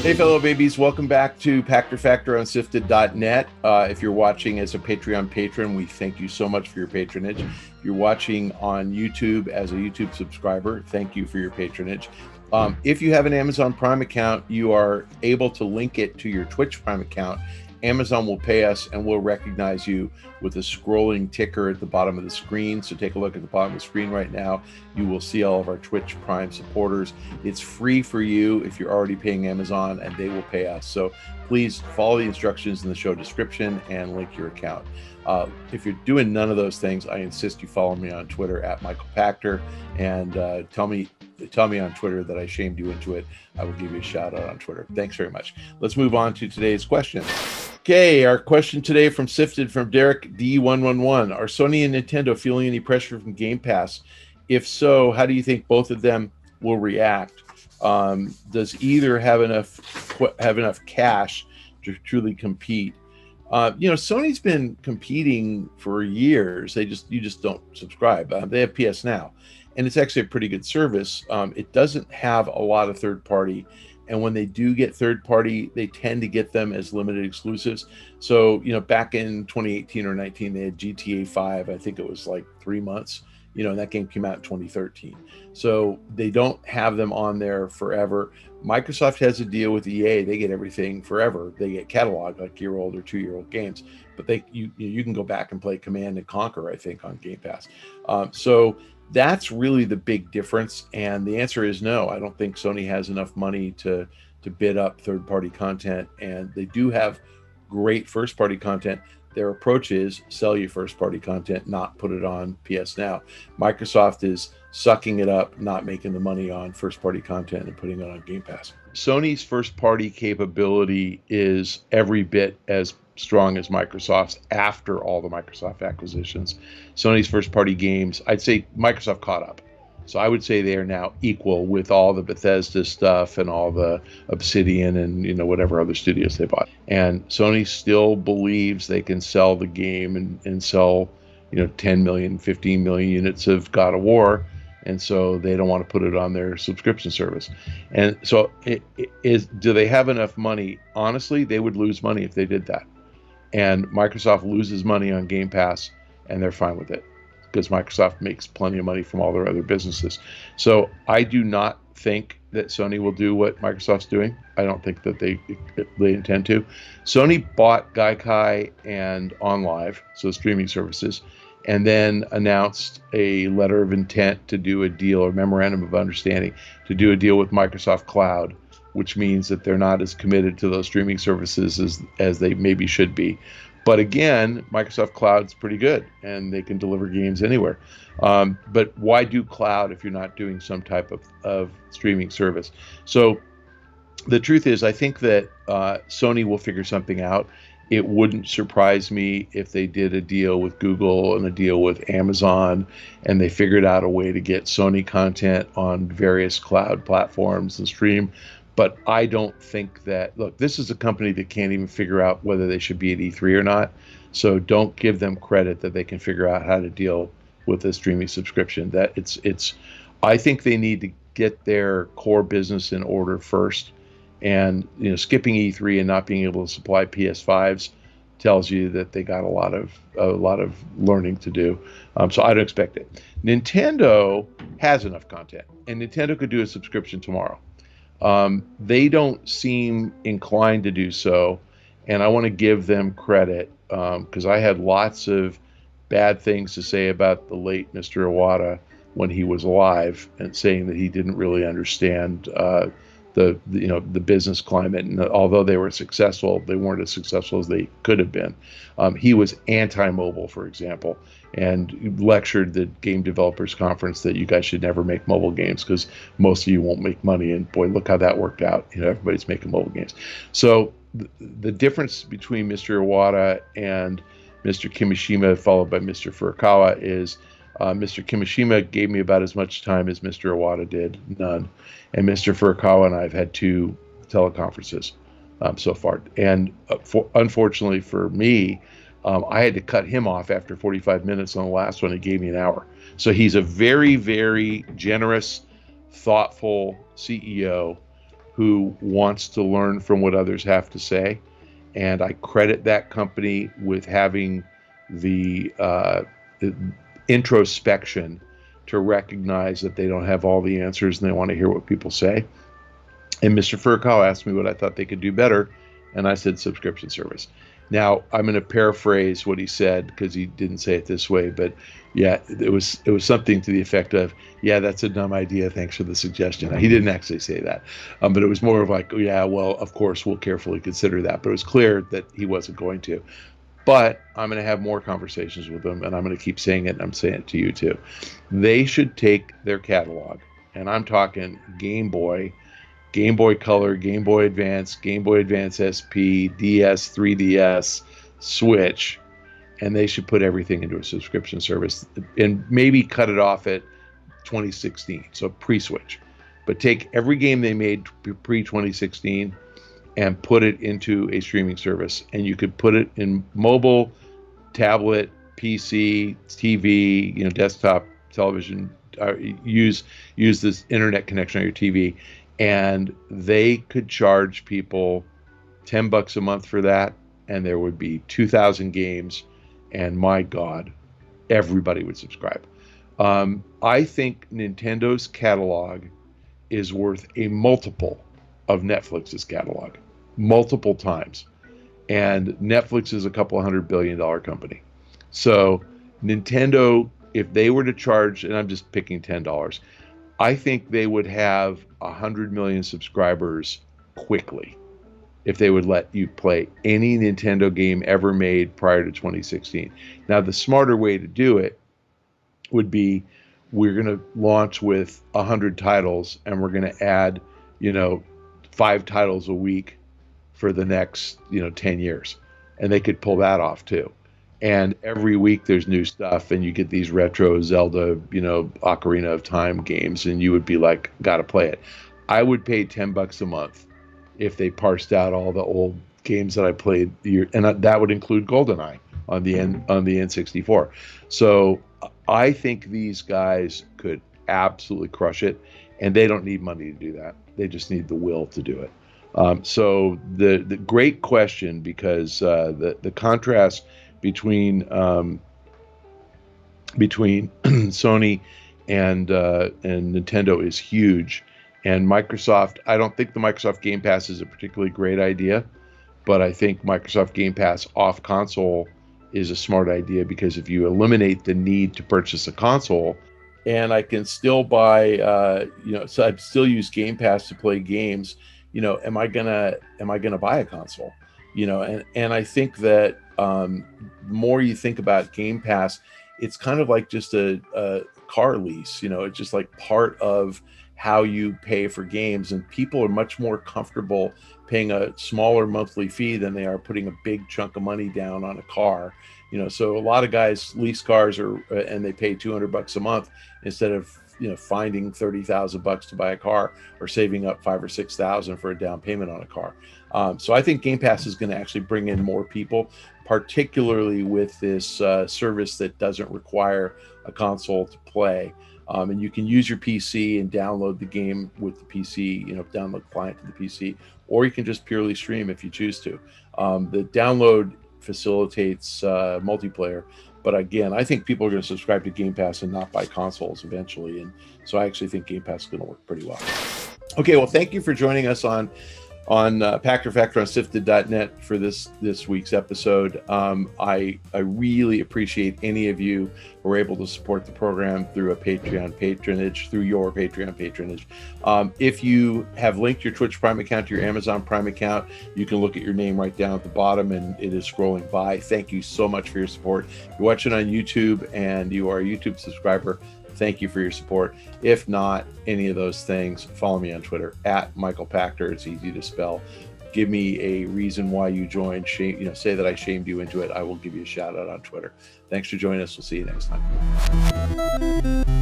Hey, fellow babies, welcome back to Pachter Factor on SIFTD.net. If you're watching as a Patreon patron, we thank you so much for your patronage. If you're watching on YouTube as a YouTube subscriber, thank you for your patronage. If you have an Amazon Prime account, you are able to link it to your Twitch Prime account. Amazon will pay us and we'll recognize you with a scrolling ticker at the bottom of the screen. So take a look at the bottom of the screen right now. You will see all of our Twitch Prime supporters. It's free for you if you're already paying Amazon, and they will pay us. So please follow the instructions in the show description and link your account. If you're doing none of those things, I insist you follow me on Twitter at Michael Pachter, and tell me on Twitter that I shamed you into it. I will give you a shout out on Twitter. Thanks very much. Let's move on to today's question. Okay, our question today from SIFTD from Derek D111. Are Sony and Nintendo feeling any pressure from Game Pass? If so, how do you think both of them will react? Does either have enough cash to truly compete? Sony's been competing for years. You just don't subscribe. They have PS Now, and it's actually a pretty good service. It doesn't have a lot of third party, and when they do get third party, they tend to get them as limited exclusives. So, back in 2018 or 19, they had GTA 5. I think it was like 3 months, and that game came out in 2013. So they don't have them on there forever. Microsoft has a deal with EA. They get everything forever. They get catalog, like year-old or 2-year-old games, but you can go back and play Command and Conquer, I think, on Game Pass. So that's really the big difference. And the answer is no. I don't think Sony has enough money to bid up third-party content, and they do have great first-party content. Their approach is sell you first-party content, not put it on PS Now. Microsoft is sucking it up, not making the money on first-party content and putting it on Game Pass. Sony's first-party capability is every bit as strong as Microsoft's after all the Microsoft acquisitions. Sony's first-party games, I'd say Microsoft caught up. So I would say they are now equal with all the Bethesda stuff and all the Obsidian and whatever other studios they bought. And Sony still believes they can sell the game and sell 10 million, 15 million units of God of War, and so they don't want to put it on their subscription service. And so do they have enough money? Honestly, they would lose money if they did that. And Microsoft loses money on Game Pass, and they're fine with it, because Microsoft makes plenty of money from all their other businesses. So I do not think that Sony will do what Microsoft's doing. I don't think that they intend to. Sony bought Gaikai and OnLive, so streaming services, and then announced a letter of intent to do a deal, or memorandum of understanding to do a deal with Microsoft Cloud, which means that they're not as committed to those streaming services as they maybe should be. But again, Microsoft Cloud's pretty good, and they can deliver games anywhere. But why do cloud if you're not doing some type of streaming service? So the truth is, I think that Sony will figure something out. It wouldn't surprise me if they did a deal with Google and a deal with Amazon, and they figured out a way to get Sony content on various cloud platforms and stream. But I don't think that, look, this is a company that can't even figure out whether they should be at E3 or not. So don't give them credit that they can figure out how to deal with a streaming subscription. That I think they need to get their core business in order first. And skipping E3 and not being able to supply PS5s tells you that they got a lot of learning to do. So I don't expect it. Nintendo has enough content, and Nintendo could do a subscription tomorrow. They don't seem inclined to do so, and I want to give them credit, because I had lots of bad things to say about the late Mr. Iwata when he was alive, and saying that he didn't really understand the business climate, and although they were successful, they weren't as successful as they could have been. He was anti-mobile, for example, and lectured the Game Developers Conference that you guys should never make mobile games because most of you won't make money. And boy, look how that worked out. Everybody's making mobile games. So the difference between Mr. Iwata and Mr. Kimishima, followed by Mr. Furukawa, is Mr. Kimishima gave me about as much time as Mr. Iwata did, none. And Mr. Furukawa and I have had 2 teleconferences so far. And unfortunately for me, I had to cut him off after 45 minutes on the last one. He gave me an hour. So he's a very, very generous, thoughtful CEO who wants to learn from what others have to say. And I credit that company with having the introspection to recognize that they don't have all the answers and they want to hear what people say. And Mr. Furkow asked me what I thought they could do better, and I said subscription service. Now, I'm going to paraphrase what he said because he didn't say it this way, but yeah, it was something to the effect of, yeah, that's a dumb idea. Thanks for the suggestion. Now, he didn't actually say that, but it was more of like, oh, yeah, well, of course, we'll carefully consider that. But it was clear that he wasn't going to. But I'm going to have more conversations with them, and I'm going to keep saying it, and I'm saying it to you too. They should take their catalog, and I'm talking Game Boy, Game Boy Color, Game Boy Advance, Game Boy Advance SP, DS, 3DS, Switch, and they should put everything into a subscription service and maybe cut it off at 2016, so pre-Switch. But take every game they made pre-2016 and put it into a streaming service. And you could put it in mobile, tablet, PC, TV, desktop, television, use this internet connection on your TV. And they could charge people $10 a month for that, and there would be 2,000 games, and my God, everybody would subscribe. I think Nintendo's catalog is worth a multiple of Netflix's catalog, multiple times. And Netflix is a couple $100 billion company. So Nintendo, if they were to charge, and I'm just picking $10, I think they would have 100 million subscribers quickly if they would let you play any Nintendo game ever made prior to 2016. Now, the smarter way to do it would be, we're going to launch with 100 titles, and we're going to add, 5 titles a week for the next, 10 years. And they could pull that off too. And every week there's new stuff, and you get these retro Zelda, Ocarina of Time games, and you would be like, gotta play it. I would pay $10 a month if they parsed out all the old games that I played, and that would include GoldenEye on the N64. So I think these guys could absolutely crush it, and they don't need money to do that. They just need the will to do it. So the great question, because the contrast between Sony and Nintendo is huge. And Microsoft, I don't think the Microsoft Game Pass is a particularly great idea, but I think Microsoft Game Pass off console is a smart idea, because if you eliminate the need to purchase a console, and I can still buy, so I still use Game Pass to play games, am I gonna buy a console? And I think that the more you think about Game Pass, it's kind of like just a car lease. It's just like part of how you pay for games, and people are much more comfortable paying a smaller monthly fee than they are putting a big chunk of money down on a car. So a lot of guys lease cars, and they pay $200 a month instead of finding $30,000 to buy a car, or saving up $5,000 or $6,000 for a down payment on a car. So I think Game Pass is going to actually bring in more people, particularly with this service that doesn't require a console to play. And you can use your PC and download the game with the PC, download the client to the PC, or you can just purely stream if you choose to. The download facilitates multiplayer. But again, I think people are going to subscribe to Game Pass and not buy consoles eventually. And so I actually think Game Pass is going to work pretty well. Okay, well, thank you for joining us on Pachter Factor on SIFTD.net for this week's episode. I really appreciate any of you who are able to support the program through a Patreon patronage, through your Patreon patronage. If you have linked your Twitch Prime account to your Amazon Prime account, you can look at your name right down at the bottom, and it is scrolling by. Thank you so much for your support. If you're watching on YouTube and you are a YouTube subscriber, thank you for your support. If not any of those things, follow me on Twitter at Michael Pachter. It's easy to spell. Give me a reason why you joined. Say that I shamed you into it. I will give you a shout out on Twitter. Thanks for joining us. We'll see you next time.